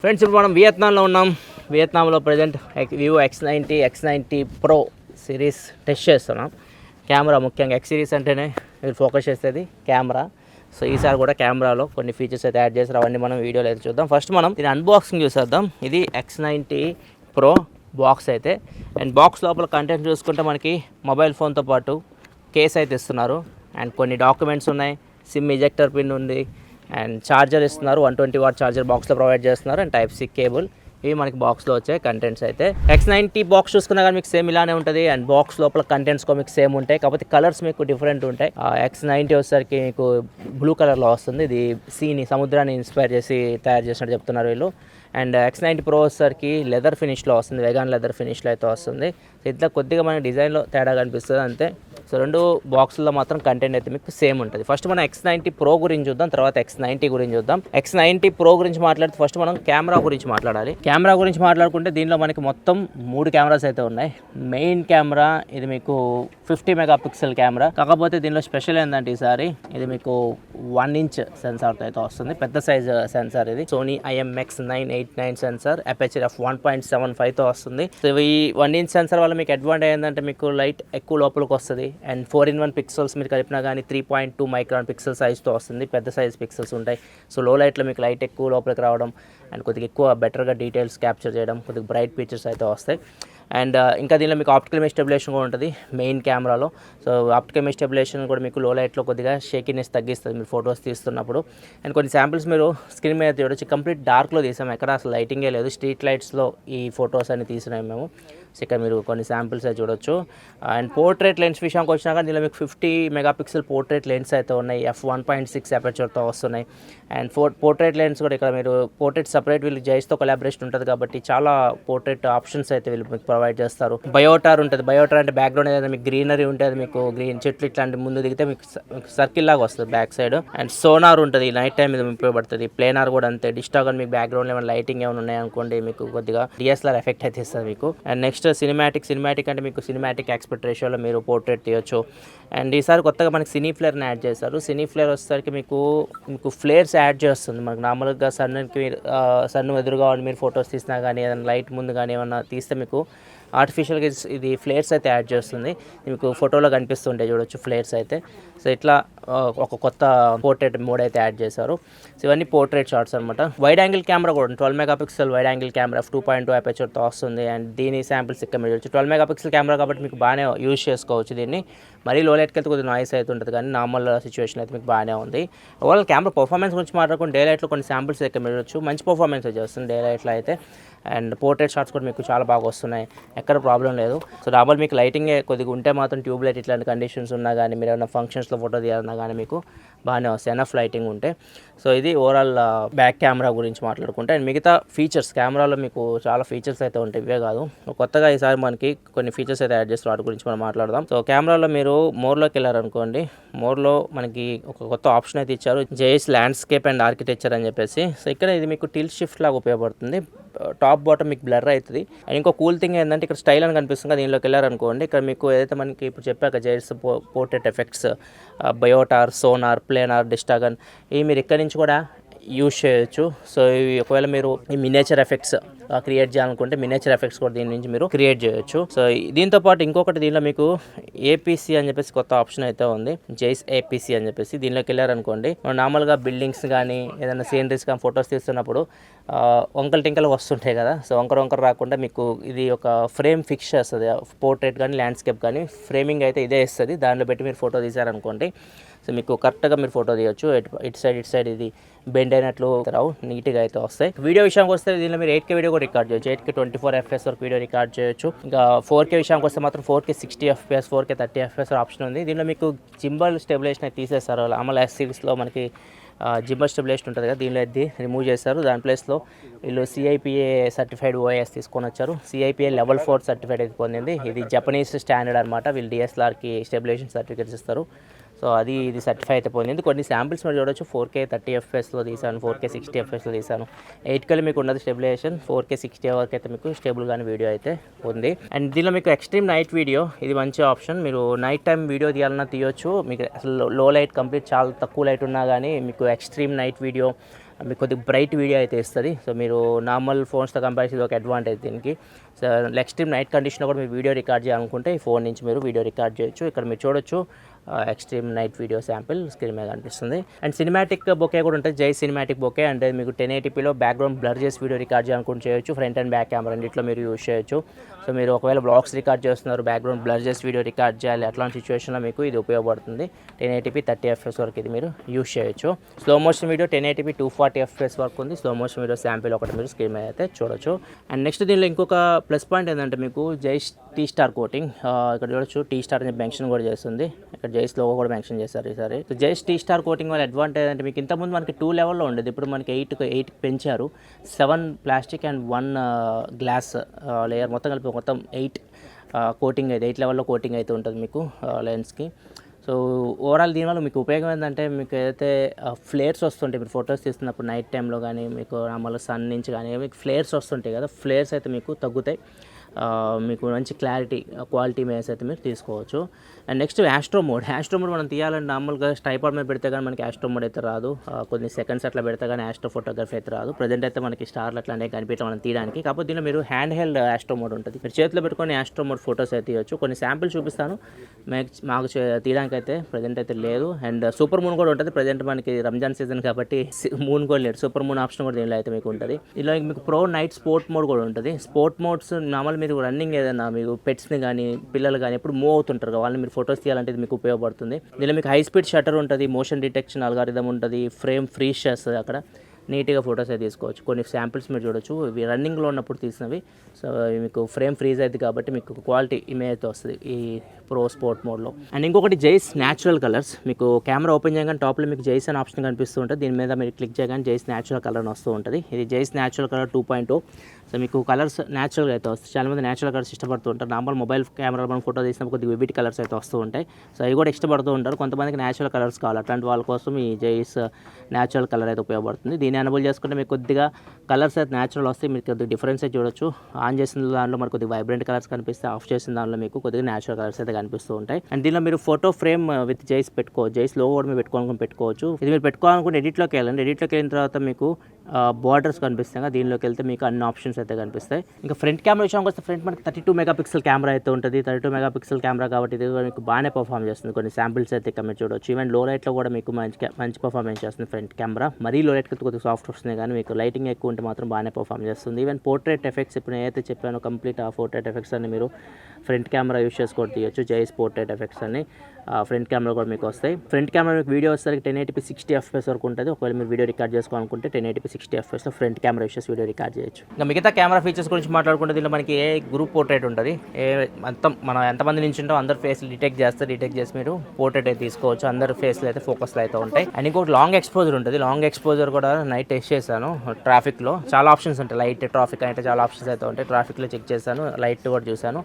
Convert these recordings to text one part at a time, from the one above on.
Friends, ఇప్పుడు మనం వియత్నాంలో ఉన్నాం. వియత్నాంలో present Vivo X90 Pro series test చేస్తున్నాం. కెమెరా ముఖ్యంగా X సిరీస్ అంటేనే మీరు ఫోకస్ చేసేది కెమెరా. సో ఈసారి కూడా కెమెరాలో కొన్ని ఫీచర్స్ అయితే యాడ్ చేస్తారు. అవన్నీ మనం వీడియోలో అయితే చూద్దాం. ఫస్ట్ మనం దీని అన్బాక్సింగ్ చూసేద్దాం. ఇది X90 Pro బాక్స్ అయితే. అండ్ బాక్స్ లోపల కంటెంట్ చూసుకుంటే మనకి మొబైల్ ఫోన్తో పాటు కేస్ అయితే ఇస్తున్నారు. అండ్ కొన్ని డాక్యుమెంట్స్ ఉన్నాయి. సిమ్ ఇజెక్టర్ పిన్ ఉంది. అండ్ ఛార్జర్ ఇస్తున్నారు. 120 వాట్ ఛార్జర్ బాక్స్లో ప్రొవైడ్ చేస్తున్నారు. And Type-C cable. ఇవి మనకి బాక్స్లో వచ్చే కంటెంట్స్ అయితే. X90 బాక్స్ చూసుకున్నా కానీ మీకు సేమ్ ఇలానే ఉంటుంది. అండ్ బాక్స్ లోపల కంటెంట్స్ కూడా మీకు సేమ్ ఉంటాయి. కాకపోతే కలర్స్ మీకు డిఫరెంట్ ఉంటాయి. X90 వచ్చేసరికి మీకు బ్లూ కలర్లో వస్తుంది. ఇది సీని సముద్రాన్ని ఇన్స్పైర్ చేసి తయారు చేసినట్టు చెప్తున్నారు వీళ్ళు. అండ్ X90 Pro వచ్చేసరికి లెదర్ ఫినిష్లో వస్తుంది. వెగాన్ లెదర్ ఫినిష్లో అయితే వస్తుంది. ఇట్లా కొద్దిగా మనకి డిజైన్లో తేడా కనిపిస్తుంది అంతే. సో రెండు బాక్సుల్లో మాత్రం కంటెంట్ అయితే మీకు సేమ్ ఉంటుంది. ఫస్ట్ మనం X90 Pro గురించి చూద్దాం, తర్వాత X90 గురించి చూద్దాం. X90 Pro గురించి మాట్లాడితే ఫస్ట్ మనం కెమెరా గురించి మాట్లాడాలి. కెమెరా గురించి మాట్లాడుకుంటే దీనిలో మనకి మొత్తం 3 కెమెరాస్ అయితే ఉన్నాయి. మెయిన్ కెమెరా ఇది మీకు 50 మెగాపిక్సెల్ కెమెరా. కాకపోతే దీనిలో స్పెషల్ ఏంటంటే ఈసారి ఇది మీకు 1 ఇంచ్ సెన్సార్తో అయితే వస్తుంది. పెద్ద సైజ్ సెన్సార్ ఇది. సోనీ IMX989 సెన్సార్, అపర్చర్ f1.75తో వస్తుంది. సో ఈ 1 ఇంచ్ సెన్సార్ వల్ల మీకు అడ్వాంటేజ్ ఏంటంటే మీకు లైట్ ఎక్కువ లోపలికి వస్తుంది. అండ్ 4-in-1 పిక్సెల్స్ మీరు కలిపినా కానీ 3.2 మైక్రాన్ పిక్సెల్ సైజ్తో వస్తుంది. పెద్ద సైజ్ పిక్సెల్స్ ఉంటాయి. సో లో లైట్లో మీకు లైట్ ఎక్కువ లోపలికి రావడం అండ్ కొద్దిగా ఎక్కువ బెటర్గా డీటెయిల్స్ క్యాప్చర్ చేయడం, కొద్దిగా బ్రైట్ పిక్చర్స్ అయితే వస్తాయి. అండ్ ఇంకా దీనిలో మీకు ఆప్టికల్ ఇమేజ్ స్టెబిలైజేషన్ కూడా ఉంటుంది మెయిన్ కెమెరాలో. సో ఆప్టికల్ ఇమేజ్ స్టెబిలైజేషన్ కూడా మీకు లో లైట్లో కొద్దిగా షేకినెస్ తగ్గిస్తుంది మీరు ఫొటోస్ తీస్తున్నప్పుడు. అండ్ కొన్ని శాంపిల్స్ మీరు స్క్రీన్ మీద చూడొచ్చు. కంప్లీట్ డార్క్లో తీసాం, ఎక్కడ అసలు లైటింగే లేదు. స్ట్రీట్ లైట్స్లో ఈ ఫొటోస్ అన్ని తీసినాయి మేము. సో ఇక్కడ మీరు కొన్ని శాంపిల్స్ అయితే చూడొచ్చు. అండ్ పోర్ట్రేట్ లెన్స్ విషయానికి వచ్చినాక దీనిలో మీకు 50 మెగాపిక్సెల్ పోర్ట్రేట్ లెన్స్ అయితే ఉన్నాయి. f1.6 అపర్చర్తో వస్తున్నాయి. అండ్ పోర్ట్రేట్ లెన్స్ కూడా ఇక్కడ మీరు పోర్ట్రేట్ సపరేట్ వీళ్ళు జైస్తో కొలాబరేషన్ ఉంటుంది కాబట్టి చాలా పోర్ట్రేట్ ఆప్షన్స్ అయితే వీళ్ళు మీకు ప్రొవైడ్ చేస్తారు. బయోటార్ ఉంటుంది. బయోటార్ అంటే బ్యాక్గ్రౌండ్ ఏదైనా మీకు గ్రీనరీ ఉంటుంది, మీకు గ్రీన్ చెట్లు ఇట్లాంటి ముందు దిగితే మీకు సర్కిల్ లాగా వస్తుంది బ్యాక్ సైడ్. అండ్ సోనార్ ఉంటుంది, నైట్ టైం ఇది ఉపయోగపడుతుంది. ప్లేనార్ కూడా అంతే. డిస్టాగన్ మీకు బ్యాక్గ్రౌండ్లో ఏమైనా లైటింగ్ ఏమైనా ఉన్నాయనుకోండి మీకు కొద్దిగా DSLR ఎఫెక్ట్ అయితే ఇస్తుంది మీకు. అండ్ నెక్స్ట్ సినిమాటిక్ అంటే మీకు సినిమాటిక్ ఎక్స్పెక్ట్ రేషియోలో మీరు పోర్ట్రేట్ తీయొచ్చు. అండ్ ఈసారి కొత్తగా మనకి సినీ ఫ్లేర్ని యాడ్ చేశారు. సినీ ఫ్లేర్ వచ్చేసరికి మీకు ఫ్లేర్స్ యాడ్ చేస్తుంది. మనకు నార్మల్గా సన్ ఎదురుగా మీరు ఫొటోస్ తీసినా కానీ ఏదైనా లైట్ ముందు కానీ ఏమన్నా తీస్తే మీకు ఆర్టిఫిషియల్గా ఇది ఫ్లేర్స్ అయితే యాడ్ చేస్తుంది. మీకు ఫోటోలో కనిపిస్తుంటాయి చూడొచ్చు ఫ్లేర్స్ అయితే. సో ఇట్లా ఒక కొత్త పోర్ట్రేట్ మోడ్ అయితే యాడ్ చేశారు. సో ఇవన్నీ పోర్ట్రేట్ షాట్స్ అనమాట. వైడ్ యాంగిల్ కెమెరా కూడా 12 megapixel wide angle camera f2.2 అపర్చర్తో వస్తుంది. అండ్ దీని శాంపిల్స్ ఇక్కడ మీరు చూడొచ్చు. 12 మెగాపిక్సెల్ కెమెరా కాబట్టి మీకు బాగానే యూజ్ చేసుకోవచ్చు దీన్ని. మరీ లో లైట్కి అయితే కొద్దిగా నాయిస్ అయితే ఉంటుంది కానీ నార్మల్ సిచ్యువేషన్ అయితే మీకు బాగానే ఉంది. ఓవరాల్ కెమెరా పర్ఫార్మెన్స్ గురించి మాట్లాడుకుంటే డే లైట్లో కొన్ని శాంపిల్స్ ఇక్కడ మీరు చూడొచ్చు. మంచి పర్ఫార్మెన్స్ వచ్చేస్తుంది డే లైట్లో అయితే. అండ్ పోర్ట్రేట్ షాట్స్ కూడా మీకు చాలా బాగా వస్తున్నాయి, ఎక్కడ ప్రాబ్లం లేదు. సో నార్మల్ మీకు లైటింగ్ కొద్దిగా ఉంటే మాత్రం ట్యూబ్ లైట్ ఇట్లాంటి కండిషన్స్ ఉన్నా కానీ మీరు ఏమైనా ఫంక్షన్స్లో ఫోటో తీయాలన్నా కానీ మీకు బాగానే వస్తాయి ఎనఫ్ లైటింగ్ ఉంటే. సో ఇది ఓవరాల్ బ్యాక్ కెమెరా గురించి మాట్లాడుకుంటే. అండ్ మిగతా ఫీచర్స్ కెమెరాలో మీకు చాలా ఫీచర్స్ అయితే ఉంటాయి, ఇవే కాదు. కొత్తగా ఈసారి మనకి కొన్ని ఫీచర్స్ అయితే యాడ్ చేస్తారు, వాటి గురించి మనం మాట్లాడదాం. సో కెమెరాలో మీరు మోర్లోకి వెళ్ళారనుకోండి, మోర్లో మనకి ఒక కొత్త ఆప్షన్ అయితే ఇచ్చారు, జేఎస్ ల్యాండ్స్కేప్ అండ్ ఆర్కిటెక్చర్ అని చెప్పేసి. సో ఇక్కడ ఇది మీకు టిల్ట్ షిఫ్ట్ లాగా ఉపయోగపడుతుంది. టాప్ బాటమ్ మీకు బ్లర్ అవుతుంది. అండ్ ఇంకో కూల్ థింగ్ ఏంటంటే ఇక్కడ స్టైల్ అని కనిపిస్తుంది. దీనిలోకి వెళ్ళారనుకోండి, ఇక్కడ మీకు ఏదైతే మనకి ఇప్పుడు చెప్పాక జైస్ పోర్ట్రేట్ ఎఫెక్ట్స్, బయోటార్, సోనార్, ప్లేనార్, డిస్టాగన్ ఇవి మీరు ఇక్కడ నుంచి కూడా యూజ్ చేయొచ్చు. సో ఇవి ఒకవేళ మీరు ఈ మినేచర్ ఎఫెక్ట్స్ క్రియేట్ చేయాలనుకుంటే మినేచర్ ఎఫెక్ట్స్ కూడా దీని నుంచి మీరు క్రియేట్ చేయొచ్చు. సో దీంతో పాటు ఇంకొకటి దీనిలో మీకు APC అని చెప్పేసి కొత్త ఆప్షన్ అయితే ఉంది, జైస్ APC అని చెప్పేసి. దీనిలోకి వెళ్ళారనుకోండి, నార్మల్గా బిల్డింగ్స్ కానీ ఏదైనా సీనరీస్ కానీ ఫొటోస్ తీస్తున్నప్పుడు వంకలు టింకలు వస్తుంటాయి కదా. సో వంకర రాకుండా మీకు ఇది ఒక ఫ్రేమ్ ఫిక్స్ చేస్తుంది. పోర్ట్రేట్ కానీ ల్యాండ్స్కేప్ కానీ ఫ్రేమింగ్ అయితే ఇదే ఇస్తుంది. దానిలో పెట్టి మీరు ఫోటో తీసారనుకోండి, సో మీకు కరెక్ట్గా మీరు ఫోటో తీయొచ్చు. ఇటు సైడ్ ఇది బెండ్ అయినట్లు రావు, నీట్గా అయితే వస్తాయి. వీడియో విషయానికి వస్తే దీనిలో మీరు 8K వీడియో కూడా రికార్డ్ చేయొచ్చు. 8K 24 FPS వరకు వీడియో రికార్డ్ చేయొచ్చు. ఇంకా 4K విషయానికి వస్తే మాత్రం 4K 60 FPS, 4K 30 FPS option ఉంది. దీనిలో మీకు జింబల్ స్టెబిలైజేషన్ అయితే తీసేస్తారు. అమల్ S సిరీస్లో మనకి జింబల్ స్టెబిలైజేషన్ ఉంటుంది కదా, దీనిలో ఇది రిమూవ్ చేశారు. దాని ప్లేస్లో వీళ్ళు CIPA సర్టిఫైడ్ OIS తీసుకొని వచ్చారు. CIPA Level 4 సర్టిఫైడ్ అయితే పొందింది. ఇది జపనీస్ స్టాండర్డ్ అనమాట. వీళ్ళు DSLRకి స్టెబిలైజేషన్ సర్టిఫికేట్స్ ఇస్తారు. సో ఇది సర్టిఫై అయితే పోయింది. కొన్ని శాంపిల్స్ మీరు చూడొచ్చు. 4K 30 FPSలో తీసాను, 4K 60 FPSలో తీసాను. 8K మీకు ఉన్నది స్టెబిలైజేషన్, 4K 60 వరకు అయితే మీకు స్టేబుల్ గానీ వీడియో అయితే ఉంది. అండ్ దీనిలో మీకు ఎక్స్ట్రీమ్ నైట్ వీడియో, ఇది మంచి ఆప్షన్. మీరు నైట్ టైం వీడియో తీయాలన్నా తీయొచ్చు. మీకు అసలు లో లైట్ కంప్లీట్ చాలా తక్కువ లైట్ ఉన్నా కానీ మీకు ఎక్స్ట్రీమ్ నైట్ వీడియో మీకు కొద్దిగా బ్రైట్ వీడియో అయితే ఇస్తుంది. సో మీరు నార్మల్ ఫోన్స్తో కంపేర్ చేసి ఒక అడ్వాంటేజ్ దీనికి. సో నెక్స్ట్ నైట్ కండిషన్లో కూడా మీరు వీడియో రికార్డ్ చేయాలనుకుంటే ఈ ఫోన్ నుంచి మీరు వీడియో రికార్డ్ చేయొచ్చు. ఇక్కడ మీరు చూడొచ్చు extreme night video sample screen మీద కనిపిస్తుంది. అండ్ సినిమాటిక్ బొకే కూడా ఉంటుంది, జై సినిమాటిక్ బొకే. అంటే మీకు 1080pలో బ్యాక్గ్రౌండ్ బ్లర్ చేసి వీడియో రికార్డ్ చేయాలనుకుంటే చేయొచ్చు. ఫ్రంట్ అండ్ బ్యాక్ కెమెరా రెండిట్లో మీరు యూజ్ చేయొచ్చు. సో మీరు ఒకవేళ బ్లాగ్స్ రికార్డ్ చేస్తున్నారు, బ్యాక్గ్రౌండ్ బ్లర్ చేసి వీడియో రికార్డ్ చేయాలి, అట్లాంటి సిచ్యువేషన్లో మీకు ఇది ఉపయోగపడుతుంది. 1080p 30 fps వరకు ఇది మీరు యూజ్ చేయొచ్చు. Slow motion video 1080p 240 fps వరకు ఉంది. స్లో మోషన్ వీడియో శాంపిల్ ఒకటి మీరు స్క్రీన్ మీద అయితే చూడొచ్చు. అండ్ నెక్స్ట్ దీనిలో ఇంకొక ప్లస్ పాయింట్ ఏంటంటే మీకు జై టీ స్టార్ కోటింగ్ ఇక్కడ చూడొచ్చు. టీ స్టార్ అని మెన్షన్ కూడా చేస్తుంది. ఇక్కడ జైస్ లోగో కూడా మెన్షన్ చేశారు ఈసారి. సో జైస్ టీ స్టార్ కోటింగ్ వల్ల అడ్వాంటేజ్ అంటే మీకు ఇంతకుముందు మనకి 2 లెవెల్లో ఉండేది, ఇప్పుడు మనకి 8 పెంచారు. 7 ప్లాస్టిక్ అండ్ 1 గ్లాస్ లేయర్ మొత్తం కలిపి మొత్తం 8 కోటింగ్ అయితే 8 లెవెల్లో కోటింగ్ అయితే ఉంటుంది మీకు లెన్స్కి. సో ఓవరాల్ దీనివల్ల మీకు ఉపయోగం ఏంటంటే మీకు ఏదైతే ఫ్లేర్స్ వస్తుంటాయి మీరు ఫొటోస్ తీస్తున్నప్పుడు నైట్ టైంలో కానీ మీకు నార్మల్ సన్ నుంచి కానీ మీకు ఫ్లేర్స్ వస్తుంటాయి కదా, ఫ్లేర్స్ అయితే మీకు తగ్గుతాయి. మీకు మంచి క్వాలిటీ ఇమేజ్ అయితే మీరు తీసుకోవచ్చు. అండ్ నెక్స్ట్ యాస్ట్రో మోడ్ మనం తీయాలంటే నార్మల్గా ట్రైపాడ్ మీద పెడితే కానీ మనకి యాస్ట్రో మోడ్ అయితే రాదు. కొన్ని సెకండ్స్ అట్లా పెడితే కానీ యాస్ట్రో ఫోటోగ్రఫీ అయితే రాదు. ప్రజెంట్ అయితే మనకి స్టార్లు అట్లానే కనిపించడం మనం తీయడానికి. కాకపోతే దీనిలో మీరు హ్యాండ్ హెల్డ్ యాస్ట్రో మోడ్ ఉంటుంది, మీరు చేతిలో పెట్టుకొని యాస్ట్రో మోడ్ ఫొటోస్ అయితే తీయచ్చు. కొన్ని శాంపిల్ చూపిస్తాను, మాకు తీయడానికి అయితే ప్రజెంట్ అయితే లేదు. అండ్ సూపర్ మూన్ కూడా ఉంటుంది. ప్రజెంట్ మనకి రంజాన్ సీజన్ కాబట్టి మూన్ కూడా లేదు, సూపర్ మూన్ ఆప్షన్ కూడా దీనిలో అయితే మీకు ఉంటుంది. ఇలా మీకు ప్రో నైట్ స్పోర్ట్ మోడ్ కూడా ఉంటుంది. స్పోర్ట్ మోడ్స్ నార్మల్ మీరు రన్నింగ్ ఏదైనా మీకు పెట్స్ని కానీ పిల్లలు కానీ ఎప్పుడు మూవ్ అవుతుంటారు, వాళ్ళని మీరు ఫొటోస్ తీయాలంటే ఇది మీకు ఉపయోగపడుతుంది. దీనిలో మీకు హై స్పీడ్ షట్టర్ ఉంటుంది, మోషన్ డిటెక్షన్ అల్గారిథం ఉంటుంది, ఫ్రేమ్ ఫ్రీజ్ చేస్తుంది, అక్కడ నీట్గా ఫొటోస్ అయితే తీసుకోవచ్చు. కొన్ని శాంపిల్స్ మీరు చూడొచ్చు, ఇవి రన్నింగ్లో ఉన్నప్పుడు తీసినవి. సో మీకు ఫ్రేమ్ ఫ్రీజ్ అవుతుంది కాబట్టి మీకు క్వాలిటీ ఇమేజ్ అయితే వస్తుంది ఈ ప్రో స్పోర్ట్ మోడ్లో. అండ్ ఇంకొకటి జైస్ న్యాచురల్ కలర్స్. మీకు కెమెరా ఓపెన్ చేయగానే టాప్లో మీకు జైస్ అనే ఆప్షన్ కనిపిస్తూ ఉంటుంది. దీని మీద మీరు క్లిక్ చేయగానే జైస్ న్యాచురల్ కలర్ వస్తూ ఉంటుంది. ఇది జైస్ న్యాచురల్ కలర్ 2.0. సో మీకు కలర్స్ న్యాచురల్గా అయితే వస్తాయి. చాలామంది న్యాచురల్ కలర్స్ ఇష్టపడుతూ ఉంటారు. నార్మల్ మొబైల్ కెమెరా మనం ఫోటో తీసినప్పుడు కొద్దిగా వివిడ్ కలర్స్ అయితే వస్తూ ఉంటాయి. సో అవి కూడా ఇష్టపడుతూ ఉంటారు. కొంతమందికి న్యాచురల్ కలర్స్ కావాలి, అట్లాంటి వాళ్ళ కోసం ఈ జైస్ న్యాచురల్ కలర్ అయితే ఉపయోగపడుతుంది. దీన్ని ఎనేబుల్ చేసుకుంటే మీకు కొద్దిగా కలర్స్ అయితే న్యాచురల్ వస్తాయి. మీరు కొద్దిగా డిఫరెన్స్ అయితే చూడొచ్చు. ఆన్ చేసిన దాంట్లో మరి కొద్దిగా వైబ్రెంట్ కలర్స్ కనిపిస్తాయి, ఆఫ్ చేసిన దాంట్లో మీకు కొద్దిగా న్యాచురల్ కలర్స్ అయితే కనిపిస్తూ ఉంటాయి. అండ్ దీనిలో మీరు ఫోటో ఫ్రేమ్ విత్ జైస్ పెట్టుకోవచ్చు. జైస్ లోగో కూడా మీరు పెట్టుకోవచ్చు. ఇది మీరు పెట్టుకోవాలనుకుంటే ఎడిట్లోకి వెళ్ళండి. ఎడిట్లోకి వెళ్ళిన తర్వాత మీకు బార్డర్స్ కనిపిస్తాయి. దీనిలోకి వెళ్తే మీకు అన్ని ఆప్షన్స్ అయితే కనిపిస్తాయి. ఇంకా ఫ్రంట్ కెమెరా విషయానికి వస్తే ఫ్రంట్ మనకి 32 మెగాపిక్సెల్ కెమెరా అయితే ఉంటుంది. 32 మెగాపిక్సెల్ కెమెరా కాబట్టి ఇది మీకు బాగానే పర్ఫామ్ చేస్తుంది. కొన్ని శాంపిల్స్ అయితే ఇక్కడ చూడొచ్చు. ఈవెన్ లో లైట్లో కూడా మీకు మంచి పర్ఫార్మెన్స్ చేస్తుంది ఫ్రంట్ కెమెరా. మరీ లో లైట్కి కొద్దిగా సాఫ్ట్ వస్తుంది, కానీ మీకు లైటింగ్ ఎక్కువ ఉంటే మాత్రం బాగానే పర్ఫామ్ చేస్తుంది. ఈవెన్ పోర్ట్రేట్ ఎఫెక్ట్స్ ఇప్పుడు నేనైతే చెప్పాను కంప్లీట్ ఆ పోర్ట్రేట్ ఎఫెక్ట్స్ అన్ని మీరు ఫ్రంట్ కెమెరా యూస్ చేసుకొని తీయొచ్చు. జైస్ పోర్ట్రేట్ ఎఫెక్ట్స్ అన్ని ఫ్రంట్ కెమెరా కూడా మీకు వస్తాయి. ఫ్రంట్ కెమెరా మీకు వీడియో వచ్చేసరికి 1080p 60 fps వరకు ఉంటుంది. ఒకవేళ మీరు వీడియో రికార్డ్ చేసుకోవాలనుకుంటే 1080p 60 fps లో ఫ్రంట్ కెమెరా యూస్ చేసి వీడియో రికార్డ్ చేయొచ్చు. ఇంకా మిగతా కెమెరా ఫీచర్స్ గురించి మాట్లాడుకుంటే దీనిలో మనకి ఏ గ్రూప్ పోర్ట్రేట్ ఉంటుంది. మనం ఎంతమంది నుంచి ఉంటాం అందరు ఫేస్ డిటెక్ట్ చేసి మీరు పోర్ట్రేట్ అయితే తీసుకోవచ్చు. అందరు ఫేస్లో అయితే ఫోకస్లో అయితే ఉంటాయి. అండ్ ఇంకొకటి లాంగ్ ఎక్స్పోజర్ ఉంటుంది. లాంగ్ ఎక్స్పోజర్ కూడా నైట్ టెస్ట్ చేశాను. ట్రాఫిక్లో చాలా ఆప్షన్స్ ఉంటాయి. లైట్ ట్రాఫిక్ అయితే చాలా ఆప్షన్స్ అయితే ఉంటాయి. ట్రాఫిక్లో చెక్ చేశాను, లైట్ కూడా చూశాను.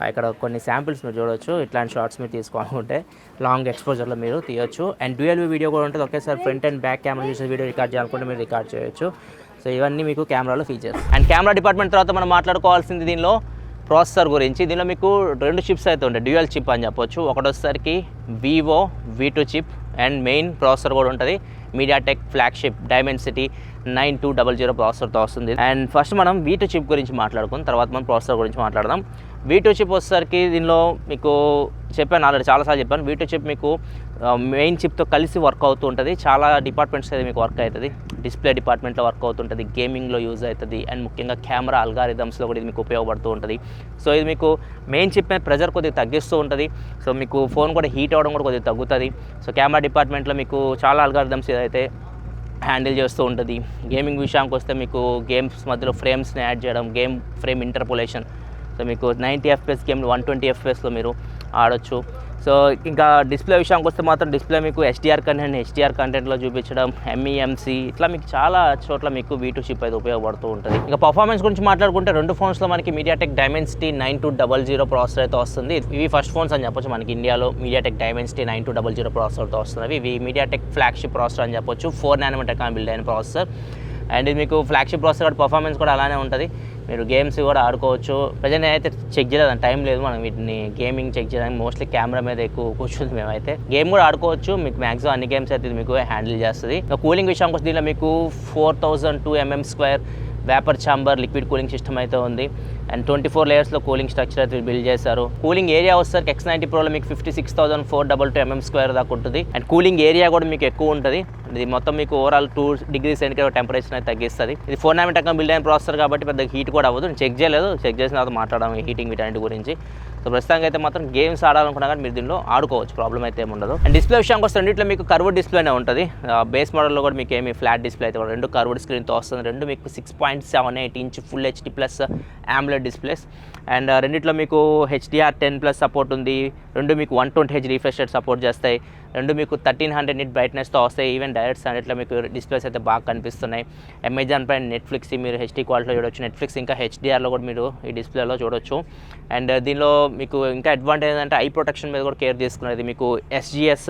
ఇక్కడ కొన్ని శాంపిల్స్ మీరు చూడవచ్చు. ఇట్లాంటి షార్ట్స్ మీరు తీసుకోవాలనుకుంటే లాంగ్ ఎక్స్పోజర్లో మీరు తీయొచ్చు. అండ్ డ్యూయల్ వీడియో కూడా ఉంటుంది. ఒకేసారి ఫ్రంట్ అండ్ బ్యాక్ కెమెరా చూసి వీడియో రికార్డ్ చేయాలనుకుంటే మీరు రికార్డ్ చేయొచ్చు. సో ఇవన్నీ మీకు కెమెరాలో ఫీచర్స్. అండ్ కెమెరా డిపార్ట్మెంట్ తర్వాత మనం మాట్లాడుకోవాల్సింది దీనిలో ప్రాసెసర్ గురించి. దీనిలో మీకు 2 చిప్స్ అయితే ఉంటాయి, డ్యూయల్ చిప్ అని చెప్పొచ్చు. ఒకటోసరికి Vivo V2 chip and main processor కూడా ఉంటుంది. మీడియాటెక్ ఫ్లాగ్షిప్ డైమెన్సిటీ 9200 ప్రాసెసర్తో వస్తుంది. అండ్ ఫస్ట్ మనం V2 చిప్ గురించి మాట్లాడుకుని తర్వాత మనం ప్రాసెసర్ గురించి మాట్లాడదాం. V2 చిప్ వచ్చేసరికి దీనిలో మీకు చెప్పాను ఆల్రెడీ చాలాసార్లు చెప్పాను. V2 చిప్ మీకు మెయిన్ చిప్తో కలిసి వర్క్ అవుతూ ఉంటుంది. చాలా డిపార్ట్మెంట్స్ అయితే మీకు వర్క్ అవుతుంది. డిస్ప్లే డిపార్ట్మెంట్లో వర్క్ అవుతుంటుంది, గేమింగ్లో యూజ్ అవుతుంది, అండ్ ముఖ్యంగా కెమెరా అల్గారిథమ్స్లో కూడా ఇది మీకు ఉపయోగపడుతూ ఉంటుంది. సో ఇది మీకు మెయిన్ చిప్ మీద ప్రెజర్ కొద్దిగా తగ్గిస్తూ ఉంటుంది. సో మీకు ఫోన్ కూడా హీట్ అవ్వడం కూడా కొద్దిగా తగ్గుతుంది. సో కెమెరా డిపార్ట్మెంట్లో మీకు చాలా అల్గారిథమ్స్ అయితే హ్యాండిల్ చేస్తూ ఉంటుంది. గేమింగ్ విషయానికి వస్తే మీకు గేమ్స్ మధ్యలో ఫ్రేమ్స్ని యాడ్ చేయడం, గేమ్ ఫ్రేమ్ ఇంటర్పోలేషన్. సో మీకు 90 FPS గేమ్లు 120 FPSలో మీరు ఆడొచ్చు. సో ఇంకా డిస్ప్లే విషయానికి వస్తే మాత్రం డిస్ప్లే మీకు హెచ్డిఆర్ కంటెంట్లో చూపించడం, MEMC ఇట్లా మీకు చాలా చోట్ల మీకు V2 చిప్ అయితే ఉపయోగపడుతూ ఉంటుంది. ఇక పర్ఫార్మెన్స్ గురించి మాట్లాడుకుంటే 2 ఫోన్స్లో మనకి మీడియాటెక్ డైమెన్సిటీ 9200 ప్రాసెసర్ అయితే వస్తుంది. ఇవి ఫస్ట్ ఫోన్స్ అని చెప్పొచ్చు మనకి ఇండియాలో మీడియాటెక్ డైమెన్సిటీ 9200 ప్రాసెసర్తో వస్తున్నవి. ఇవి మీడియాటెక్ ఫ్లాగ్షిప్ ప్రాసెసర్ అని చెప్పొచ్చు. 4nm బిల్డ్ అయిన ప్రాసెసర్. అండ్ ఇది మీకు ఫ్లాగ్షిప్ ప్రాసెసర్ కూడా పర్ఫార్మెన్స్ కూడా అలానే ఉంటుంది. మీరు గేమ్స్ కూడా ఆడుకోవచ్చు. ప్రజెంట్ అయితే చెక్ చేయలేదు, టైం లేదు మనం వీటిని గేమింగ్ చెక్ చేయడానికి. మోస్ట్లీ కెమెరా మీద ఎక్కువ కూర్చుంది మేమైతే. గేమ్ కూడా ఆడుకోవచ్చు, మీకు మ్యాక్సిమం అన్ని గేమ్స్ అయితే ఇది మీకు హ్యాండిల్ చేస్తుంది. కూలింగ్ విషయానికి వస్తే దీనిలో మీకు 4002 mm² vapour chamber liquid cooling system అయితే ఉంది. అండ్ 24 లేయర్స్లో కూలింగ్ స్ట్రక్చర్ అయితే బిల్డ్ చేశారు. కూలింగ్ ఏరియా వస్తారు X90 Proలో మీకు 56,422 mm² దాకా ఉంటుంది. అండ్ కూలింగ్ ఏరియా కూడా మీకు ఎక్కువ ఉంటుంది. ఇది మొత్తం మీకు ఓవరాల్ 2 degrees సెంటిగ్రేడ్ టెంపరేచర్ అయితే తగ్గిస్తుంది. ఇది 4 nm బిల్డ్ అయిన ప్రాసెసర్ కాబట్టి పెద్ద హీట్ కూడా అవ్వదు. నేను చెక్ చేయలేదు, చెక్ చేసిన తర్వాత మాట్లాడడం హీటింగ్ వీటన్నిటి గురించి. సో ప్రస్తుతానికి అయితే మాత్రం గేమ్స్ ఆడాలనుకున్నా కానీ మీరు దీనిలో ఆడుకోవచ్చు, ప్రాబ్లం అయితే ఏమి ఉండదు. అండ్ డిస్ప్లే విషయానికి వస్తే రెండింటిలో మీకు కర్వ్డ్ డిస్ప్లేనే ఉంటుంది. బేస్ మోడల్లో కూడా మీకు ఏమి ఫ్లాట్ డిస్ప్లే అయితే రెండు కర్వ్డ్ స్క్రీన్తో వస్తుంది. రెండు మీకు 6.78 inch full HD plus AMOLED displays. And రెండిట్లో మీకు HDR10+ సపోర్ట్ ఉంది. రెండు మీకు 120Hz రిఫ్రెష్ రేట్ సపోర్ట్ చేస్తాయి. రెండు మీకు 1300 nit బ్రైట్నెస్తో వస్తాయి. ఈవెన్ డైరెక్ట్స్ అన్నిట్లో మీకు డిస్ప్లేస్ అయితే బాగా కనిపిస్తున్నాయి. అమెజాన్ ప్రైమ్, నెట్ఫ్లిక్స్ మీరు HD క్వాలిటీలో చూడొచ్చు. నెట్ఫ్లిక్స్ ఇంకా HDRలో కూడా మీరు ఈ డిస్ప్లేలో చూడొచ్చు. అండ్ దీనిలో మీకు ఇంకా అడ్వాంటేజ్ ఏంటంటే ఐ ప్రొటెక్షన్ మీద కూడా కేర్ తీసుకునేది. మీకు SGS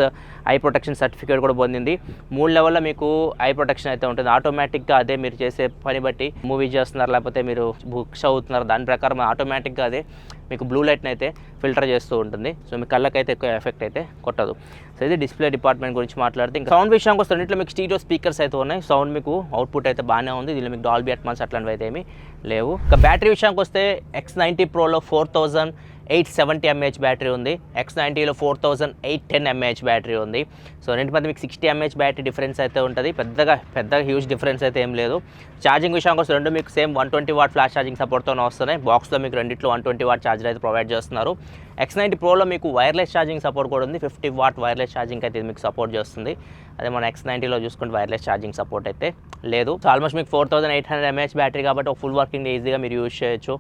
ఐ ప్రొటెక్షన్ సర్టిఫికేట్ కూడా పొందింది. 3 లెవెల్లో మీకు ఐ ప్రొటెక్షన్ అయితే ఉంటుంది. ఆటోమేటిక్గా అదే మీరు చేసే పని బట్టి మూవీ చేస్తున్నారు లేకపోతే మీరు బుక్స్ చదువుతున్నారు దాని ప్రకారం ఆటోమేటిక్గా అదే మీకు బ్లూ లైట్ని అయితే ఫిల్టర్ చేస్తూ ఉంటుంది. సో మీ కళ్ళకైతే ఎక్కువ ఎఫెక్ట్ అయితే కొట్టదు. సో ఇది డిస్ప్లే డిపార్ట్మెంట్ గురించి మాట్లాడితే ఇంకా సౌండ్ విషయానికి వస్తే రెండింటిలో మీకు స్టీరియో స్పీకర్స్ అయితే ఉన్నాయి. సౌండ్ మీకు అవుట్పుట్ అయితే బాగానే ఉంది. దీనిలో మీకు డాల్బీ అట్మాస్ అట్లాంటివి అయితే ఏమీ లేవు. ఇక బ్యాటరీ విషయానికి వస్తే X90 Proలో 4870 mAh బ్యాటరీ ఉంది. X90లో 4810 mAh బ్యాటరీ ఉంది. సో రెండింటి మధ్య మీకు 60 mAh బ్యాటరీ డిఫరెన్స్ అయితే ఉంటుంది. పెద్దగా హ్యూజ్ డిఫరెన్స్ అయితే ఏం లేదు. ఛార్జింగ్ విషయానికి వస్తే రెండు మీకు సేమ్ 120 వాట్ ఫ్లాష్ ఛార్జింగ్ సపోర్ట్తో వస్తున్నాయి. బాక్స్లో మీకు రెండిట్లో 120 వాట్ ఛార్జర్ అయితే ప్రొవైడ్ చేస్తున్నారు. X90 Proలో మీకు వైర్లెస్ ఛార్జింగ్ సపోర్ట్ కూడా ఉంది. 50 వాట్ వైర్లెస్ ఛార్జింగ్ అయితే ఇది మీకు సపోర్ట్ చేస్తుంది. అదే మన X90లో చూసుకుంటే వైర్లెస్ ఛార్జింగ్ సపోర్ట్ అయితే లేదు. సో ఆల్మోస్ట్ మీకు 4800 mAh బ్యాటరీ కాబట్టి ఒక ఫుల్ వర్కింగ్ డే ఈజీగా మీరు యూజ్ చేయొచ్చు.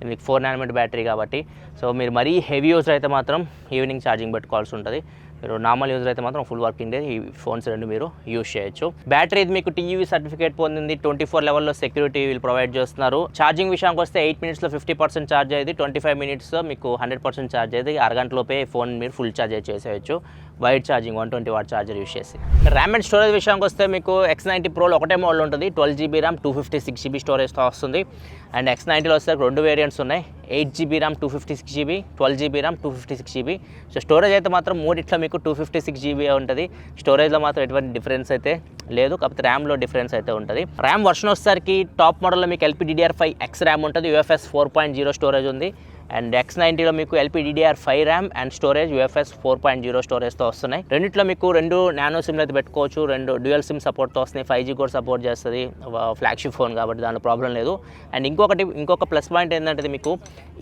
మీకు 4 nm బ్యాటరీ కాబట్టి. సో మీరు మరీ హెవీ యూజర్ అయితే మాత్రం ఈవినింగ్ ఛార్జింగ్ పెట్టుకోవాల్సి ఉంటుంది. మీరు నార్మల్ యూజర్ అయితే మాత్రం ఫుల్ వర్కింగ్ డే ఈ ఫోన్స్ రెండు మీరు యూజ్ చేయొచ్చు. బ్యాటరీ ఇది మీకు TUV సర్టిఫికేట్ పొందింది. 24 లెవెల్లో సెక్యూరిటీ వీళ్ళు ప్రొవైడ్ చేస్తున్నారు. ఛార్జింగ్ విషయానికి వస్తే 8 minutesలో 50% ఛార్జ్ అయ్యేది. 25 minutesలో మీకు 100% ఛార్జ్ అయ్యేది. అరగంటలోపే ఫోన్ మీరు ఫుల్ ఛార్జ్ చేసేయచ్చు. Wide charging 120 what charger use చేసి. ర్యామ్ అండ్ స్టోరేజ్ విషయానికి వస్తే మీకు X90 Proలో ఒకటే మోడల్ ఉంటుంది. 12GB ర్యామ్ 256GB స్టోరేజ్తో వస్తుంది. అండ్ X90లో వస్తే 2 వేరియంట్స్ ఉన్నాయి. 8GB RAM 256GB, 12GB RAM 256GB. So storage అయితే మాత్రం మూడిట్లో మీకు 256GB ఉంటుంది. స్టోరేజ్లో మాత్రం ఎటువంటి డిఫరెన్స్ అయితే లేదు, కాకపోతే ర్యామ్లో డిఫరెన్స్ అయితే ఉంటుంది. ర్యామ్ వర్షన్ వచ్చేసరికి టాప్ మోడల్లో మీకు LPDDR5X ర్యామ్ ఉంటుంది. UFS 4.0 స్టోరేజ్ ఉంది. అండ్ X90లో మీకు LPDDR5 RAM and storage UFS 4.0 స్టోరేజ్తో వస్తున్నాయి. రెండిట్లో మీకు 2 నానో సిమ్లు అయితే పెట్టుకోవచ్చు. 2 డ్యూయల్ సిమ్ సపోర్ట్తో వస్తున్నాయి. 5G కూడా సపోర్ట్ చేస్తుంది. ఫ్లాగ్షిప్ ఫోన్ కాబట్టి దానిలో ప్రాబ్లం లేదు. అండ్ ఇంకొక ప్లస్ పాయింట్ ఏంటంటే మీకు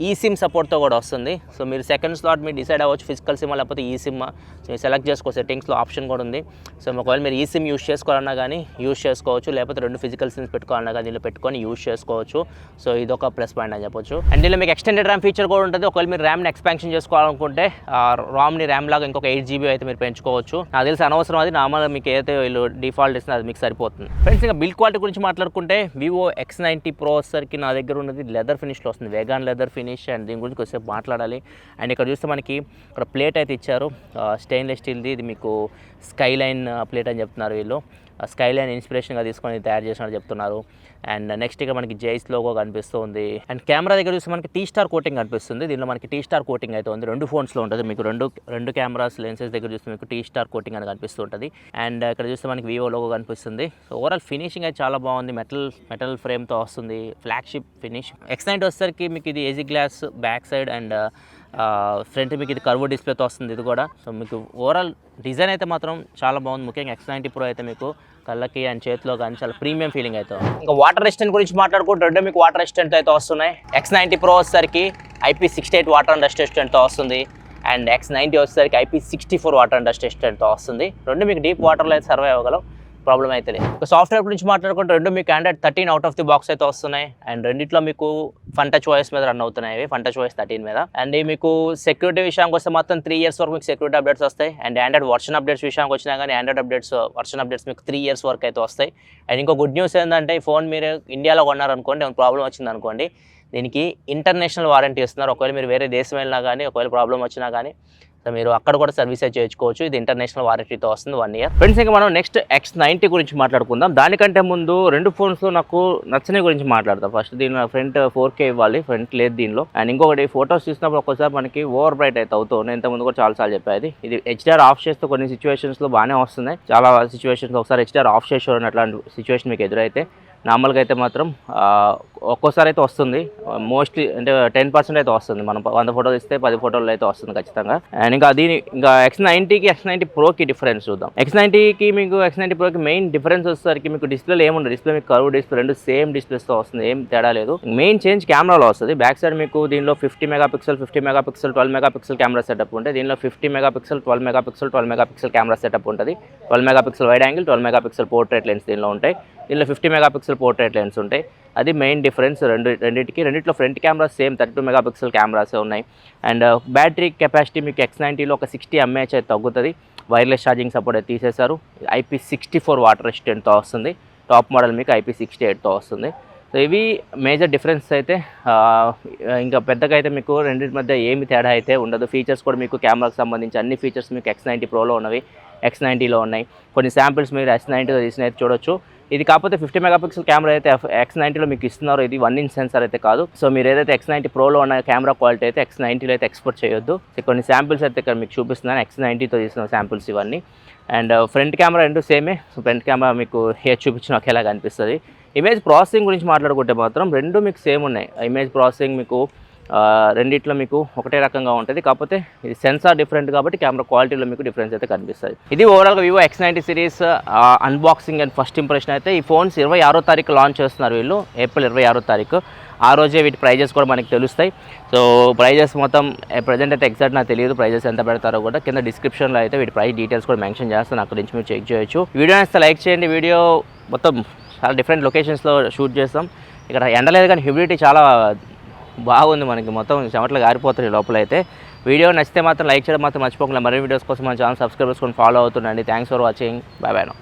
ఈ సిమ్ సపోర్ట్తో కూడా వస్తుంది. సో మీరు సెకండ్ స్లాట్ మీరు డిసైడ్ అవ్వచ్చు ఫిజికల్ సిమ్ లేకపోతే ఈ సిమ్. సో మీరు సెలెక్ట్ చేసుకో, సెట్టింగ్స్లో ఆప్షన్ కూడా ఉంది. సో ఒకవేళ మీరు ఈ సిమ్ యూస్ చేసుకోవాలన్నా కానీ యూస్ చేసుకోవచ్చు, లేకపోతే 2 ఫిజికల్ సిమ్స్ పెట్టుకోవాలన్నా కానీ దీనిలో పెట్టుకొని యూస్ చేసుకోవచ్చు. సో ఇదొక ప్లస్ పాయింట్ అని చెప్పొచ్చు. అండ్ దీనిలో మీకు ఎక్స్టెండెడ్ ర్యామ్ ఫీచర్ కూడా ఉంటుంది. ఒకవేళ మీరు ర్యామ్ని ఎక్స్పాన్షన్ చేసుకోవాలనుకుంటే రామ్ని ర్యామ్ లాగా ఇంకొక 8GB అయితే మీరు పెంచుకోవచ్చు. నాకు తెలిసి అనవసరం, అది నార్మల్గా మీకు ఏదైతే వీళ్ళు డిఫాల్ట్ ఇస్తుంది అది మీకు సరిపోతుంది. ఫ్రెండ్స్ ఇంకా బిల్డ్ క్వాలిటీ గురించి మాట్లాడుకుంటే వివో X90 Pro వచ్చేసరికి నా దగ్గర ఉన్నది లెదర్ ఫినిష్లో వస్తుంది. Vegan leather finish. అండ్ దీని గురించి కొంచెం మాట్లాడాలి. అండ్ ఇక్కడ చూస్తే మనకి ఇక్కడ ప్లేట్ అయితే ఇచ్చారు స్టెయిన్లెస్ స్టీల్ది. ఇది మీకు స్కైలైన్ ప్లేట్ అని చెప్తున్నారు వీళ్ళు. స్కైలైన్ ఇన్స్పిరేషన్గా తీసుకొని తయారు చేసినట్టు చెప్తున్నారు. అండ్ నెక్స్ట్ ఇక మనకి జైస్ లోగో కనిపిస్తుంది. అండ్ కెమెరా దగ్గర చూస్తే మనకి T-Star కోటింగ్ కనిపిస్తుంది. దీనిలో మనకి T-Star కోటింగ్ అయితే ఉంది. 2 ఫోన్స్లో ఉంటుంది. మీకు రెండు కెమెరాస్ లెన్సెస్ దగ్గర చూస్తే మీకు T-Star కోటింగ్ అని కనిపిస్తుంటుంది. అండ్ ఇక్కడ చూస్తే మనకి వివో లోగో కనిపిస్తుంది. సో ఓవరాల్ ఫినిషింగ్ అయితే చాలా బాగుంది. మెటల్ ఫ్రేమ్తో వస్తుంది. Flagship finish. X90 వచ్చేసరికి మీకు ఇది AG glass back side and front మీకు ఇది కర్వ్ డిస్ప్లేతో వస్తుంది ఇది కూడా. సో మీకు ఓవరాల్ డిజైన్ అయితే మాత్రం చాలా బాగుంది. ముఖ్యంగా X90 Pro అయితే మీకు కళ్ళకి అండ్ చేతిలో కానీ చాలా ప్రీమియం ఫీలింగ్ అయితే. ఇంకా వాటర్ రెసిస్టెంట్ గురించి మాట్లాడుకుంటే రెండు మీకు వాటర్ రెసిస్టెంట్ అయితే వస్తున్నాయి. X90 Pro వచ్చేసరికి IP68 వాటర్ అండ్ డస్ట్ రెసిస్టెంట్తో వస్తుంది. అండ్ X90 వచ్చేసరికి IP64 వాటర్ అండ్ డస్ట్ రెసిస్టెంట్తో వస్తుంది. రెండు మీకు డీప్ వాటర్లో అయితే సర్వైవ్ అవ్వగలవు, ప్రాబ్లం అయితే లేదు. సాఫ్ట్వేర్ గురించి మాట్లాడుకుంటే రెండు మీకు Android 13 out of the box అయితే వస్తున్నాయి. అండ్ రెండిట్లో మీకు ఫంటచ్ OS మీద రన్ అవుతున్నాయి. ఫంటచ్ OS 13 మీద. అండ్ మీకు సెక్యూరిటీ విషయానికి వస్తే మొత్తం 3 years వరకు మీకు సెక్యూరిటీ అప్డేట్స్ వస్తాయి. అండ్ ఆండ్రాయిడ్ వర్షన్ అప్డేట్స్ విషయానికి వచ్చినా కానీ ఆండ్రాయిడ్ వర్షన్ అప్డేట్స్ మీకు 3 years వరకు అయితే వస్తాయి. అండ్ ఇంకో గుడ్ న్యూస్ ఏంటంటే ఈ ఫోన్ మీరు ఇండియాలో కొన్నారనుకోండి, ఏమైనా ప్రాబ్లం వచ్చింది అనుకోండి, దీనికి ఇంటర్నేషనల్ వారంటీ ఇస్తున్నారు. ఒకవేళ మీరు వేరే దేశం వెళ్ళినా కానీ ఒకవేళ ప్రాబ్లం వచ్చినా కానీ సో మీరు అక్కడ కూడా సర్వీస్ చేయించుకోవచ్చు. ఇది ఇంటర్నేషనల్ వారంటీతో వస్తుంది 1 year. ఫ్రెండ్స్, ఇంకా మనం నెక్స్ట్ X90 గురించి మాట్లాడుకుందాం. దానికంటే ముందు 2 ఫోన్స్ నాకు నచ్చని గురించి మాట్లాడతాం. ఫస్ట్ దీని ఫ్రంట్ 4K ఇవ్వాలి, ఫ్రంట్ లేదు దీనిలో. అండ్ ఇంకొకటి ఫోటోస్ చూసినప్పుడు ఒక్కోసారి మనకి ఓవర్ బ్రైట్ అయితే అవుతావు. నేను ఇంతకుముందు కూడా చాలాసార్లు చెప్పేది. ఇది HDR ఆఫ్ చేస్తే కొన్ని సిచ్యువేషన్స్లో బాగానే వస్తున్నాయి. చాలా సిచ్యువేషన్స్ ఒకసారి HDR ఆఫ్ చేసి చూడండి, అట్లాంటి సిచ్యువేషన్ మీకు ఎదురైతే. నార్మల్గా అయితే మాత్రం ఒక్కోసారి అయితే వస్తుంది, మోస్ట్లీ అంటే 10% అయితే వస్తుంది. మనం 100 ఫోటోలు ఇస్తే 10 ఫోటోలు అయితే వస్తుంది ఖచ్చితంగా. అండ్ ఇంకా ఇంకా X90కి X90 Proకి డిఫరెన్స్ చూద్దాం. X90కి మీకు X90 Proకి మెయిన్ డిఫరెన్స్ వచ్చేసరికి మీకు డిస్ప్లేలో ఏముండదు. డిస్ప్లే మీకు కర్వ్ డిస్ప్లే, రెండు సేమ్ డిస్ప్లేస్తో వస్తుంది, ఏం తేడా లేదు. మెయిన్ చేంజ్ కెమెరాలో వస్తుంది. బ్యాక్ సైడ్ మీకు దీనిలో 50 మెగాపిక్సెల్ 12 మెగాపిక్సెల్ కెమెరా సెటప్ ఉంటుంది. దీనిలో 50 మెగాపిక్సెల్ 12 మెగాపిక్సెల్ కెమెరా సెటప్ ఉంటుంది. 12 megapixel wide angle, 12 megapixel portrait lens దీనిలో ఉంటాయి. దీనిలో 50 మెగాపిక్సెల్ పోర్ట్రేట్ లెన్స్ ఉంటాయి. అది మెయిన్ డిఫరెన్స్ రెండిట్లో ఫ్రంట్ కెమెరాస్ సేమ్ 32 మెగాపిక్సెల్ కెమెరాసే ఉన్నాయి. అండ్ బ్యాటరీ కెపాసిటీ మీకు X90లో ఒక 60 mAh అయితే తగ్గుతుంది. వైర్లెస్ ఛార్జింగ్ సపోర్ట్ అయితే తీసేశారు. IP64 వాటర్ రెసిస్టెంట్తో వస్తుంది. టాప్ మోడల్ మీకు IP68తో వస్తుంది. సో ఇవి మేజర్ డిఫరెన్స్ అయితే. ఇంకా పెద్దగా అయితే మీకు రెండింటి మధ్య ఏమి తేడా అయితే ఉండదు. ఫీచర్స్ కూడా మీకు కెమెరాకి సంబంధించి అన్ని ఫీచర్స్ మీకు X90 Proలో ఉన్నవి X90లో ఉన్నాయి. కొన్ని శాంపిల్స్ మీరు X90లో తీసిన అయితే చూడొచ్చు. ఇది కాకపోతే 50 మెగాపిక్సెల్ కెమెరా అయితే X90లో మీకు ఇస్తున్నారు. ఇది 1-inch సెన్సార్ అయితే కాదు. సో మీరు ఏదైతే X90 Proలో ఉన్న కెమెరా క్వాలిటీ అయితే X90లో అయితే ఎక్స్పోర్ట్ చేయొద్దు. కొన్ని శాంపిల్స్ అయితే ఇక్కడ మీకు చూపిస్తున్నాను, X90తో తీసిన శాంపిల్స్ ఇవన్నీ. అండ్ ఫ్రంట్ కెమెరా రెండు సేమే. సో ఫ్రంట్ కెమెరా మీకు చూపించిన ఒకేలాగా అనిపిస్తుంది. ఇమేజ్ ప్రాసెసింగ్ గురించి మాట్లాడుకుంటే మాత్రం రెండు మీకు సేమ్ ఉన్నాయి. ఇమేజ్ ప్రాసెసింగ్ మీకు రెండిట్లో మీకు ఒకటే రకంగా ఉంటుంది. కాకపోతే ఇది సెన్సార్ డిఫరెంట్ కాబట్టి కెమెరా క్వాలిటీలో మీకు డిఫరెన్స్ అయితే కనిపిస్తుంది. ఇది ఓవరాల్గా Vivo X90 series unboxing and first impression అయితే. ఈ ఫోన్స్ 26వ తారీఖు లాంచ్ చేస్తున్నారు వీళ్ళు, ఏప్రిల్ 26వ తారీఖు. ఆ రోజే వీటి ప్రైజెస్ కూడా మనకి తెలుస్తాయి. సో ప్రైజెస్ మొత్తం ప్రజెంట్ అయితే ఎగ్జాక్ట్ నాకు తెలియదు, ప్రైజెస్ ఎంత పెడతారో కూడా. కింద డిస్క్రిప్షన్లో అయితే వీటి ప్రైస్ డీటెయిల్స్ కూడా మెన్షన్ చేస్తాను, అక్కడి నుంచి మీరు చెక్ చేయొచ్చు. వీడియో అయితే లైక్ చేయండి. వీడియో మొత్తం చాలా డిఫరెంట్ లొకేషన్స్లో షూట్ చేస్తాం. ఇక్కడ ఎండలేదు కానీ హ్యూమిడిటీ చాలా బాగుంది, మనకి మొత్తం చెమటలు గారిపోతుంది లోపలైతే. వీడియో నచ్చితే మాత్రం లైక్ చేయడం మాత్రం మర్చిపోకుండా. మరిన్ని వీడియోస్ కోసం మన ఛానల్ సబ్స్క్రైబ్ చేసుకొని ఫాలో అవుతుండండి. Thanks for watching. Bye bye.